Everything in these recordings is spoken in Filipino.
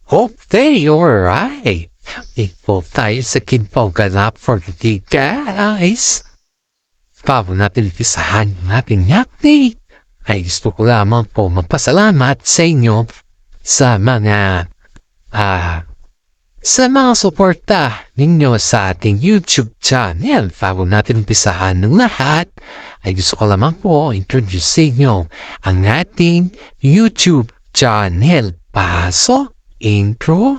Okay, alright. Equal tayo sa kinpoganap for today, guys. Bago natin pisahan yung ating update, ay gusto ko lamang po magpasalamat sa inyo sa mga suporta ninyo sa ating YouTube channel. Bago natin pisahan ng lahat, ay gusto ko lamang po introduce sa inyo ang ating YouTube channel. Pasok! Intro.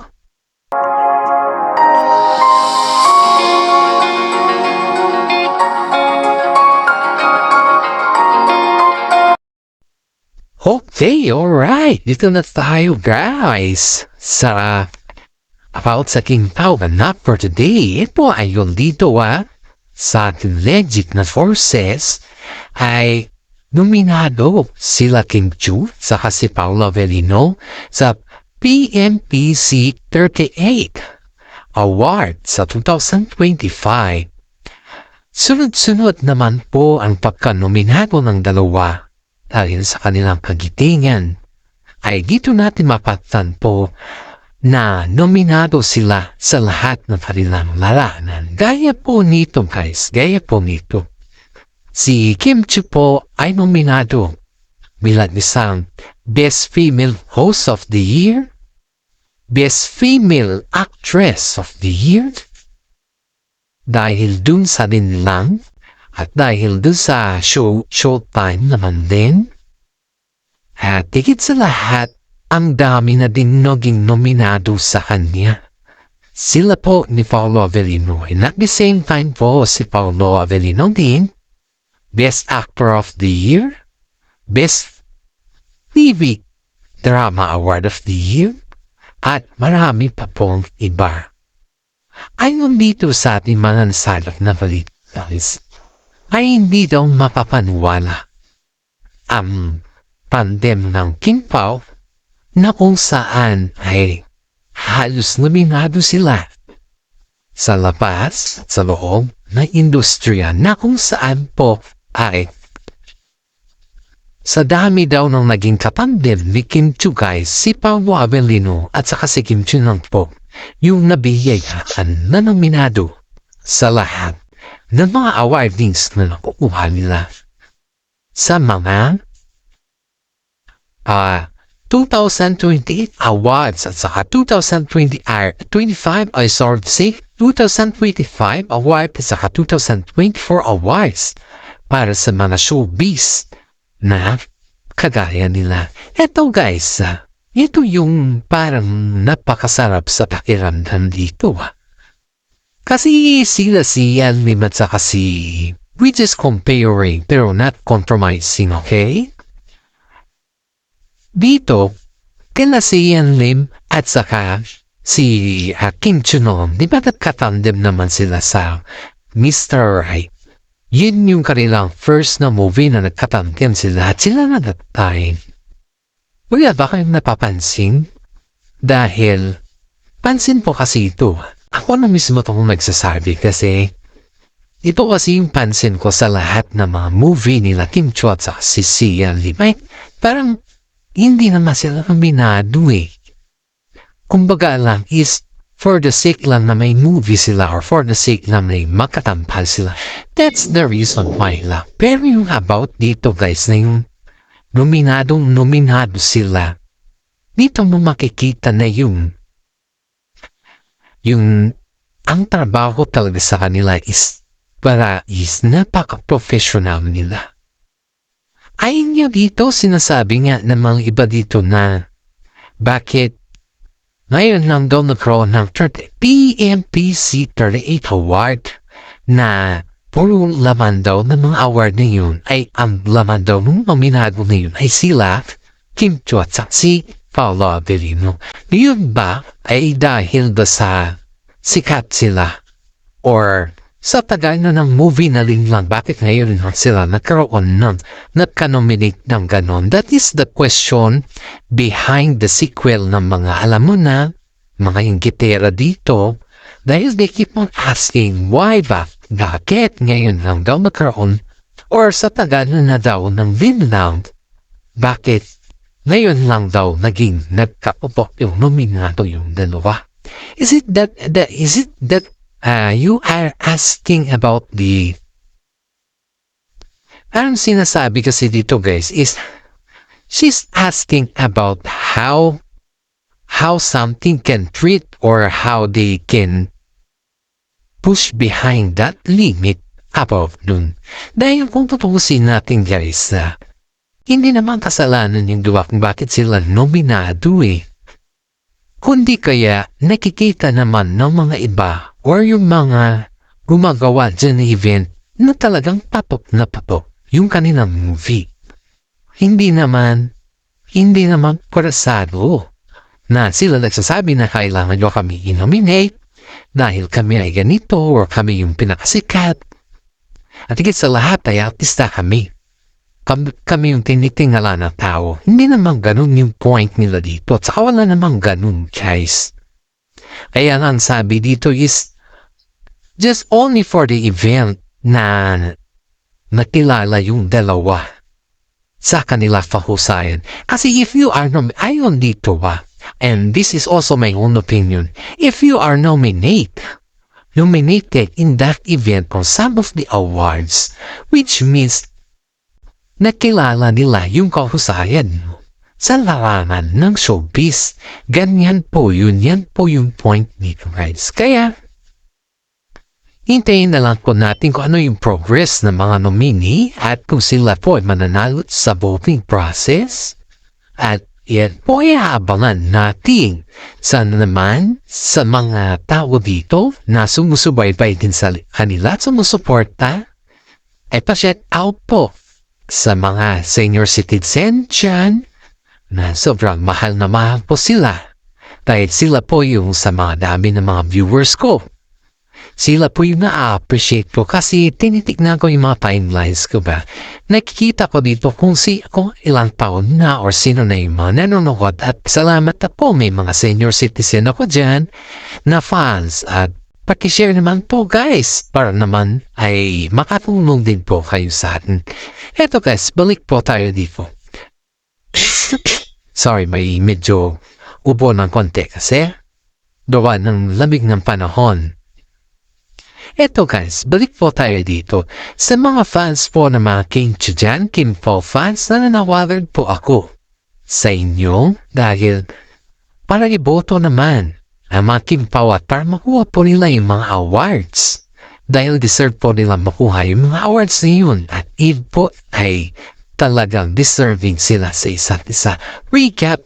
Okay, alright. Dito na tayo, guys. About sa King Power for today. Ito ay yung dito sa ating legit na forces ay nominado sila Kim Chu saka si Paolo Avellino sa PMPC 38 Award sa 2025. Sunod-sunod naman po ang pagkanominado ng dalawa dahil sa kanilang kagitingan. Ay dito natin mapatan po na nominado sila sa lahat ng kanilang lalanan. Gaya po nito, guys. Gaya po nito. Si Kim Chu po ay nominado bilang isang Best Female Host of the Year, Best Female Actress of the Year, dahil dun sa din lang, at dahil dun sa Showtime naman din. At higit sa lahat, ang dami na din naging nominado sa kanya. Sila po ni Paolo Avellino. And at the same time po, si Paolo Avellino din, Best Actor of the Year, Best TV Drama Award of the Year, at marami pa pong iba. Ayon dito sa ating mga nasalap na balita, ay hindi daw mapapaniwala ang tandem ng King Pao na kung saan ay halos nominado sila sa labas at sa loob ng industriya na kung saan po ay sa dami daw ng naging katandem ni Kim Chu, guys, si Paolo Avellino at saka si Kim Chu lang po yung nabiyayaan na nominado sa lahat ng mga awardings na nakukuha nila sa mga 2028 awards at saka 2025 award at saka 2024 awards para sa mga showbiz na kagaya nila. Ito, guys, ito yung parang napakasarap sa pakiramdam dito. Kasi sila si Ian Lim at saka si, we just comparing pero not compromising, okay? Dito, kila si Ian Lim at saka si Kim Chu noon, di ba katandem naman sila sa Mr. Right? Yun yung kanilang first na movie na nagkatandem sila at sila na that time. Wala ba kayong napapansin? Dahil, pansin po kasi ito. Ako na mismo itong nagsasabi kasi ito kasi yung pansin ko sa lahat ng mga movie nila Kim Chu at si Ian Lim. Ay, parang hindi naman sila nominado eh. Kumbaga lang is for the sake lang na may movie sila or for the sake lang na makatampal sila. That's the reason why lang. Pero yung about dito, guys, na yung nominado sila, dito mo makikita na yung ang trabaho talaga sa kanila is napaka-professional nila. Ayun niya dito, sinasabi nga ng mga iba dito na bakit ngayon lang daw nagkaroon ng PMPC 38 Award na puro laman daw ng mga award na yun ay ang laman daw ng nominado na yun ay sila Kim Chu at si Paolo Avellino. Yun ba ay dahil ba sa sikat sila or sa tagal na ng movie na lang bakit ngayon lang sila nagkaroon ng nagka-nominate ng ganon? That is the question behind the sequel ng mga alam mo na mga inggitera dito dahil they keep on asking why ba? Bakit ngayon lang daw nagkaroon or sa tagal na daw ng Vinland? Bakit Ngayon lang daw naging nagkapopok yung nominado yung dalawa. Is it that you are asking about the ang sinasabi kasi dito guys is she's asking about how something can treat or how they can push behind that limit above nun. Dahil kung tutuusin natin guys hindi naman kasalanan yung gawa kung bakit sila nominado kundi kaya nakikita naman ng mga iba or yung mga gumagawa dyan na event na talagang patok na patok yung kanilang movie. Hindi naman kurasado na sila nagsasabi na kailangan nyo kami i-nominate dahil kami ay ganito or kami yung pinakasikat. At higit sa lahat ay artista kami. Kami yung tinitingala ng tao. Hindi naman ganun yung point nila dito. At saka wala naman ganun, guys. Kaya nga ang sabi dito is just only for the event na nakilala yung dalawa sa kanila pahusayan. Kasi if you are ayon dito and this is also my own opinion, if you are nominated in that event on some of the awards, which means nakilala nila yung kahusayan mo sa larangan ng showbiz. Ganyan po yun. Yan po yung point nito guys. Kaya hintayin na lang po natin kung ano yung progress ng mga nominee at kung sila po ay mananalo sa voting process. At yan po ay aabangan natin. Sana naman sa mga tao dito na sumusubaybay din sa kanila at sumusuporta ay pa-shout out po sa mga senior citizen dyan na sobrang mahal na mahal po sila. Dahil sila po yung sa mga dami ng mga viewers ko. Sila po yung na-appreciate ko kasi tinitignan ko yung mga timelines ko ba. Nakikita ko dito kung ilang taon na or sino na yung mga nanonood at salamat na po may mga senior citizen ako dyan na fans at pakishare naman po guys para naman ay makatulong din po kayo sa atin. Eto guys, balik po tayo dito. Sorry, may medyo ubo ng konti kasi gawa ng lamig ng panahon. Eto guys, balik po tayo dito. Sa mga fans po na mga King Chu dyan, Kim Po fans, nananawagan po ako sa inyo dahil para iboto naman ang mga Kim Po at para makuha po nila yung mga awards. Dahil deserve po nila makuha yung mga awards na yun at if po ay talagang deserving sila sa isa't isa. We get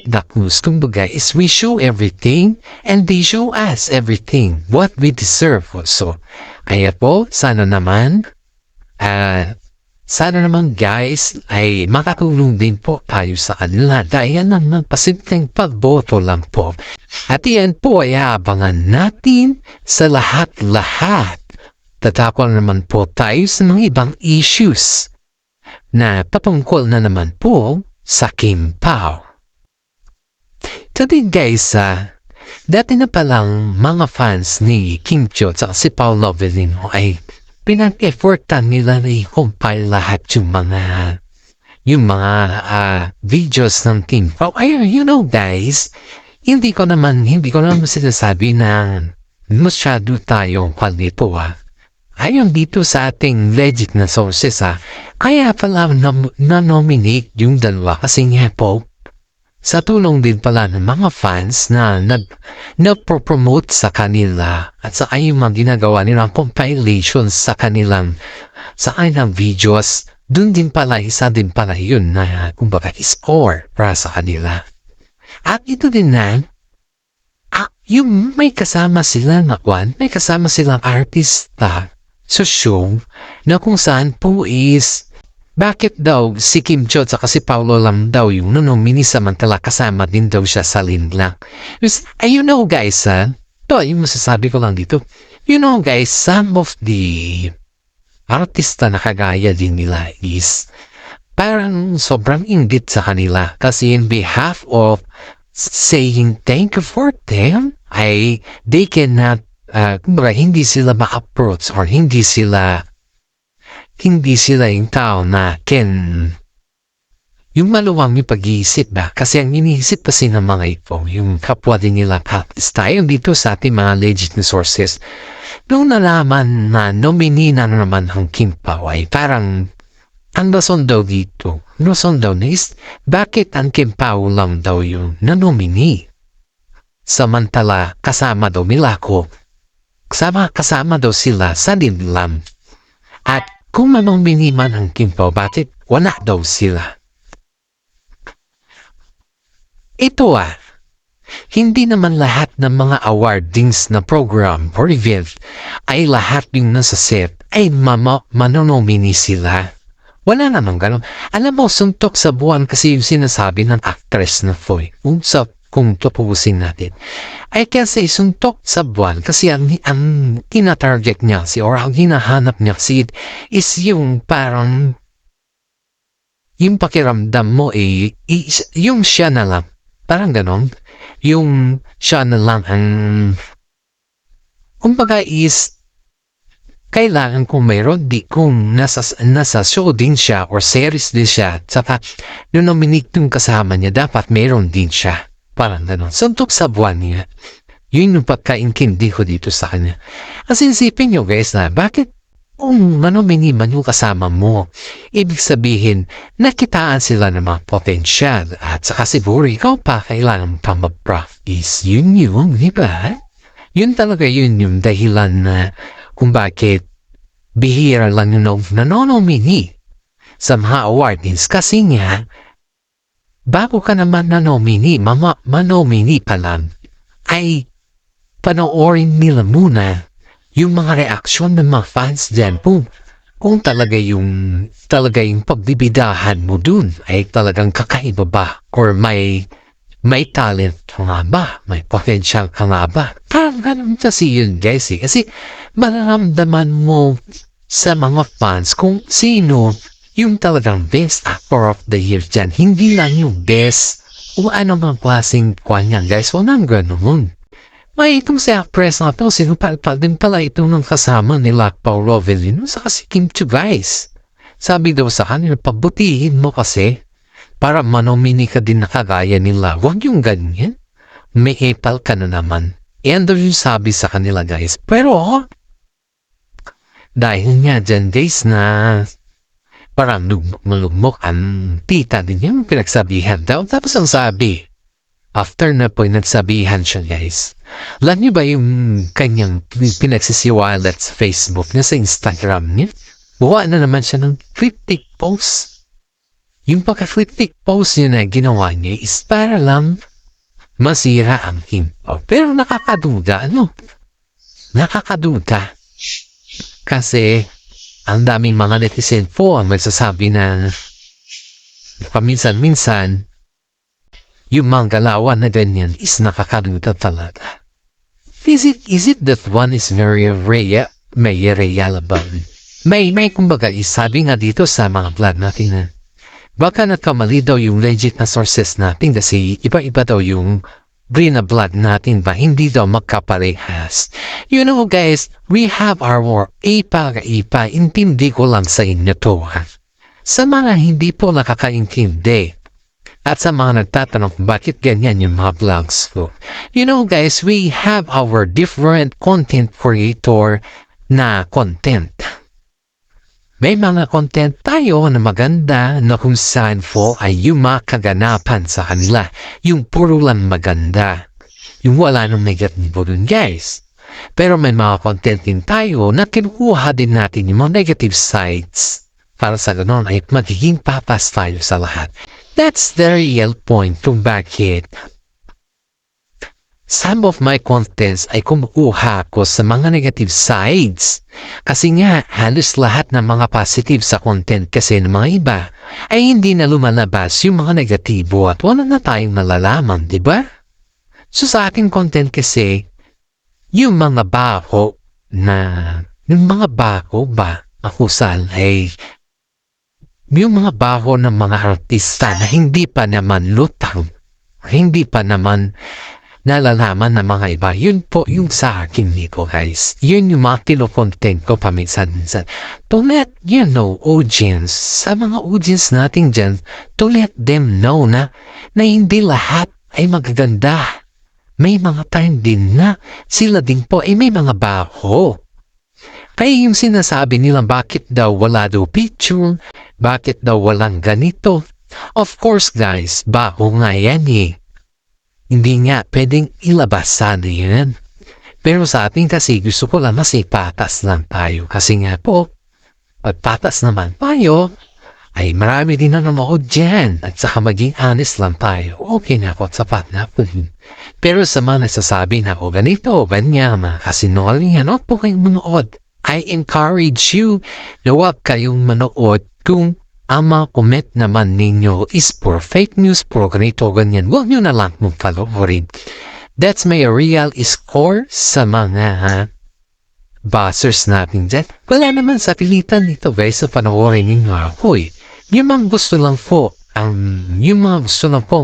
the clues. Kumbaga is we show everything and they show us everything what we deserve also. Kaya po, sana naman guys ay makatulong din po tayo sa kanila dahil ng pasimpleng pagboto lang po. At yan po ay aabangan natin sa lahat-lahat. Tatapon naman po tayo sa mga ibang issues na patungkol na naman po sa Kim Pao. Today guys, dati na palang mga fans ni Kim Chiu at si Paolo Avellino ay pinag-effortan nila na i-compile lahat yung mga videos ng Kim Pao. You know guys, hindi ko naman sinasabi na masyado tayong palito Ayon dito sa ating legit na sources kaya pala na-nominate yung dalawa kasi nga po sa tulong din pala ng mga fans na nag-promote sa kanila at sa yung mga ginagawa nilang compilations sa kanilang videos, dun din pala, isa din pala yun na kumbaga score para sa kanila. At ito din na, yung may kasama silang artista sa show na kung saan po is bakit daw si Kim Chiu at si Paolo lang daw yung nonomini samantala kasama din daw siya sa Linlang. You know guys, ito yung masasabi ko lang dito. You know guys, some of the artista na kagaya din nila is parang sobrang inggit sa kanila. Kasi in behalf of saying thank you for them, they cannot, hindi sila ma-approach or hindi sila yung tao na yung maluwang yung pag-iisip ba? Kasi ang iniisip kasi ng mga ito, yung kapwa din nila tayo dito sa ating mga legit na sources. Nung nalaman na nominee na naman ang Kim Pao ay parang ang rason daw dito, rason daw is bakit ang Kim Pao lang daw yung na-nominee? Samantala kasama daw nila ko. Kasama daw sila sa Linlam. At kung ma-nominee man ang Kim Pao, bakit wala daw sila? Ito hindi naman lahat ng mga awardings na program or event ay lahat yung nasa set ay manonomini sila. Wala naman ganun. Alam mo, suntok sa buwan kasi yung sinasabi ng actress na Foy. Kung tupusin natin. Ay kasi suntok sa buwan kasi ang tina-target niya or ang hinahanap niya is yung parang yung pakiramdam mo yung siya na lang. Parang ganon. Yung siya na lang ang kumbaga is kailangan kung mayroon kung nasa show din siya or series din siya saka yung nominate yung kasama niya dapat mayroon din siya. Parang ganon. Suntok sa buwan niya. Yun yung pagkaintindi ko dito sa kanya. Kasi isipin nyo guys na bakit kung manomini man yung kasama mo, ibig sabihin, nakitaan sila ng mga potensyal at saka siguro ikaw pa kailangan pa mag-practice. Yun yung, di ba? Yun talaga yun yung dahilan na kung bakit bihira lang yung nanonomini sa mga awardings. Kasi nga, bago ka naman nanomini, manomini pa lang, ay panoorin nila muna yung mga reaksyon ng mga fans dyan kung talaga yung pagbibidahan mo dun ay talagang kakaiba ba or may talent ka nga ba, may potential ka nga ba. Parang ganun kasi yun guys kasi mararamdaman mo sa mga fans kung sino yung talagang best actor of the year dyan. Hindi lang yung best o ano mga klaseng kanya guys, walang ganun. May itong si actress na ito, sinupalpal din pala itong ng kasama nila Paul Rovelino sa kasi Kim Chu guys. Sabi daw sa kanila, pabutihin mo kasi para manomini ka din na kagaya nila. Huwag yung ganyan. May epal ka na naman. Yan daw yung sabi sa kanila guys. Pero, dahil nga dyan guys na parang lugmok ang tita din yung pinagsabihan daw. Tapos ang sabi, after na po nagsabihan siya guys, alam niyo ba yung kanyang pinagsisiwalat sa Facebook niya, sa Instagram niya? Buwa na naman siya ng cryptic post. Yung pagka-cryptic post niya na ginawa niya is para lang masira ang Kim Pao. Pero nakakaduda, Nakakaduda. Kasi ang daming mga netizen po ang magsasabi na paminsan-minsan yung mga galawan na ganyan is nakakaduda talaga. Is it that one is very rare? May reliable. May kumbaga isabi nga dito sa mga vlog natin na baka nagkamali daw yung legit na sources natin kasi iba-iba daw yung vlog natin ba hindi daw magkaparehas. You know guys, we have our ipa, intindi ko lang sa inyo to Sa mga hindi po nakakaintindi at sa mga nagtatanong bakit ganyan yung mga vlogs ko. You know guys, we have our different content creator na content. May mga content tayo na maganda na kung saan po ay yung mga kaganapan sa kanila. Yung puro lang maganda. Yung wala nang negatibo dun guys. Pero may mga content din tayo na kinukuha din natin yung mga negative sides. Para sa ganon ay magiging papas tayo sa lahat. That's the real point kung bakit some of my contents ay kumukuha ko sa mga negative sides. Kasi nga, halos lahat ng mga positive sa content kasi ng mga iba ay hindi na lumalabas yung mga negatibo at wala na tayong nalalaman, di ba? So sa ating content kasi, yung mga bako ba, akusal ay yung mga baho ng mga artista na hindi pa naman lutang, hindi pa naman nalalaman ng mga iba. Yun po yung sa akin nito guys. Yun yung mga kilo-content ko paminsan-minsan. To let audience, sa mga audience natin dyan, to let them know na hindi lahat ay magaganda. May mga time din na sila din po ay may mga baho. Kaya yung sinasabi nila bakit daw wala daw picture, bakit daw walang ganito. Of course guys, baho nga yan eh. Hindi nga pwedeng ilabas sana yan. Pero sa atin kasi gusto ko lang mas ipatas lang tayo. Kasi nga po, pag patas naman tayo, ay marami din na nanonood dyan. At saka maging honest lang tayo. Okay na po, sapat na po. Pero sa mga nasasabi na o ganito, ganyan, mga kasinungalingan, huwag po kayong manood. I encourage you na huwag kayong manood kung ang mga comment naman ninyo is for fake news, for ganito, ganyan. Huwag nyo na lang mong panoorin. That's my real score sa mga buzzers natin dyan. Wala naman sa pilitan nito guys sa panoorin ninyo ako eh. Yung mga gusto lang po,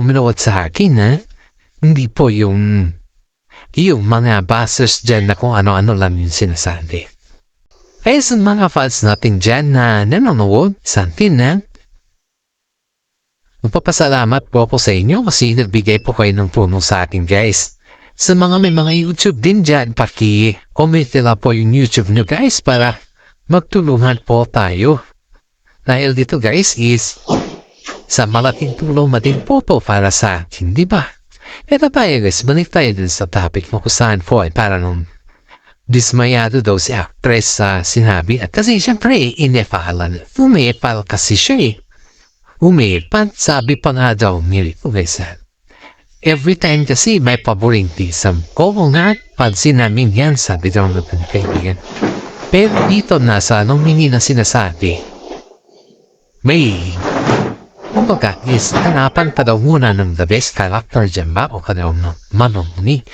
manood sa akin hindi po yung mga buzzers dyan na kung ano-ano lang yung sinasabi. Kaya sa mga fans natin dyan na nanonood sa atin magpapasalamat po ako sa inyo kasi nagbigay po kayo ng puno sa atin guys. Sa mga may mga YouTube din dyan, paki-comment nila po yung YouTube nyo guys para magtulungan po tayo. Dahil dito guys is sa malaking tulong din po to para sa atin, di ba? Ito tayo guys, balik tayo din sa topic mo kung saan po ay para nung dismayado daw si actress sa sinabi at kasi siyempre inepalan. Umepal kasi siya eh. Umepal, sabi pa nga daw nilito guys every time kasi may favoritism. Kung nga, pansin namin yan, sabi daw ng kaibigan. Pero dito nasa anong mini na sinasabi, may kumbaga is hanapan pa daw muna ng the best character dyan ba o kadaw manong ni.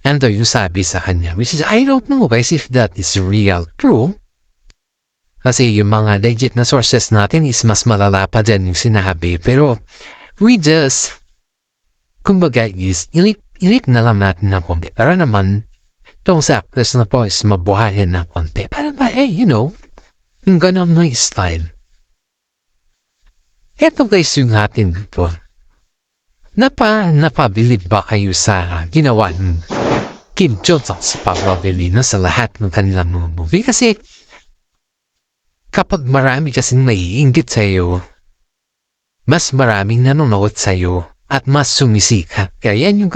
And yung sabi sa kanya, which is, I don't know guys if that is real true. Kasi yung mga legit na sources natin is mas malala pa dyan yung sinabi. Pero, we just, kumbaga is, ilit na lang natin ng konti. Para naman, itong sa actress na po is mabuhayan ng konti. Para ba, yung ganun na style. Eto guys yung atin dito. Napabilib ba kayo sa ginawa ng Kim Jong-un sa Pablo-Belino sa lahat ng kanilang mga movie? Kasi kapag marami kasing naiinggit sa iyo, mas maraming nanonood sa iyo at mas sumisikat. Kaya yan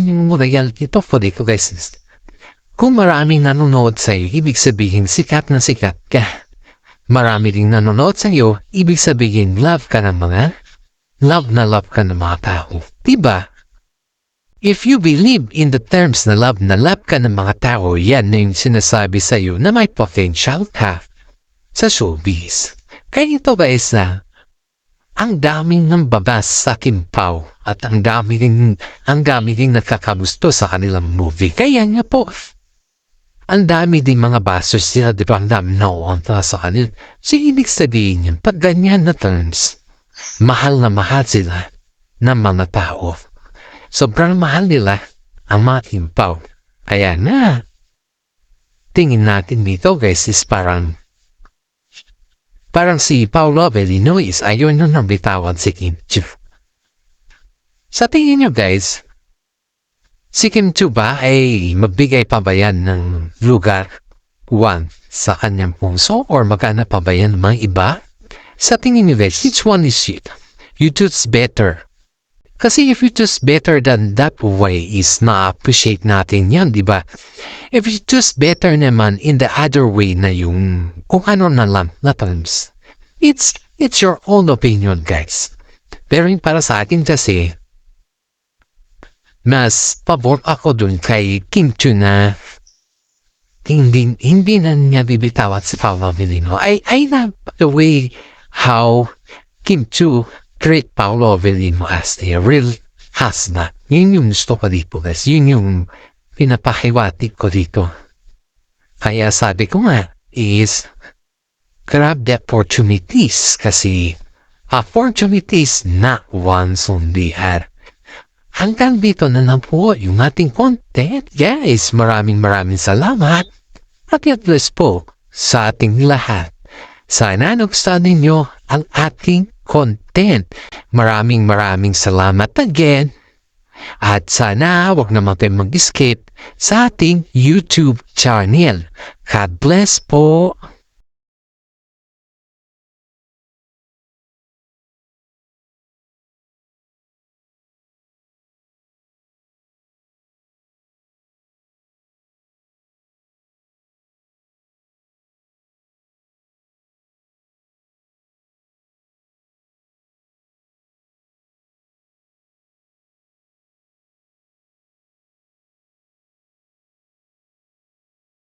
yung reality to for dito guys. Kung maraming nanonood sa iyo, ibig sabihin sikat na sikat ka. Marami ring nanonood sa iyo, ibig sabihin love ka ng love mga tao. Diba? If you believe in the terms na love ka ng mga tao, yan na yung sinasabi sa iyo na may potential ka sa showbiz. Kaya ito guys ang daming ng babas sa Kim Pao at ang dami ring nakakagusto sa kanilang movie. Kaya nga po, ang dami din mga basers sila, di ba? Ang dami na sa kanil. So, ibig sabihin yan, pag ganyan na terms, mahal na mahal sila ng mga tao. Sobrang mahal nila ang mga Kim Pao. Kaya na, tingin natin dito guys is parang si Paolo Avellino is ayaw na nang bitawan si Kim Chiu. Sa tingin nyo guys, si Kim Chiu ba ay magbigay pa ba yan ng lugar sa kanyang puso or magana pa ba yan ng mga iba? Sa tingin nyo guys, which one is it? You choose better. Kasi if you choose better than that way is na-appreciate natin yan, di ba? If you choose better naman in the other way na yung kung ano na lang na terms, it's your own opinion guys. Pero yung para sa akin kasi, mas pabor ako dun kay Kim Chiu na hindi na niya bibitawan si Paolo Avellino. I love the way how Kim Chiu treat Paolo Avellino as a real husband. Yun yung gusto ko dito guys. Yun yung pinapahiwatig ko dito. Kaya sabi ko nga is grab the opportunities kasi opportunities not once only had. hanggang dito na lang po yung ating content. Guys, maraming salamat. At God bless po sa ating lahat. Sana nagustuhan ninyo ang ating content. Maraming salamat again. At sana wag naman tayo mag-skip sa ating YouTube channel. God bless po.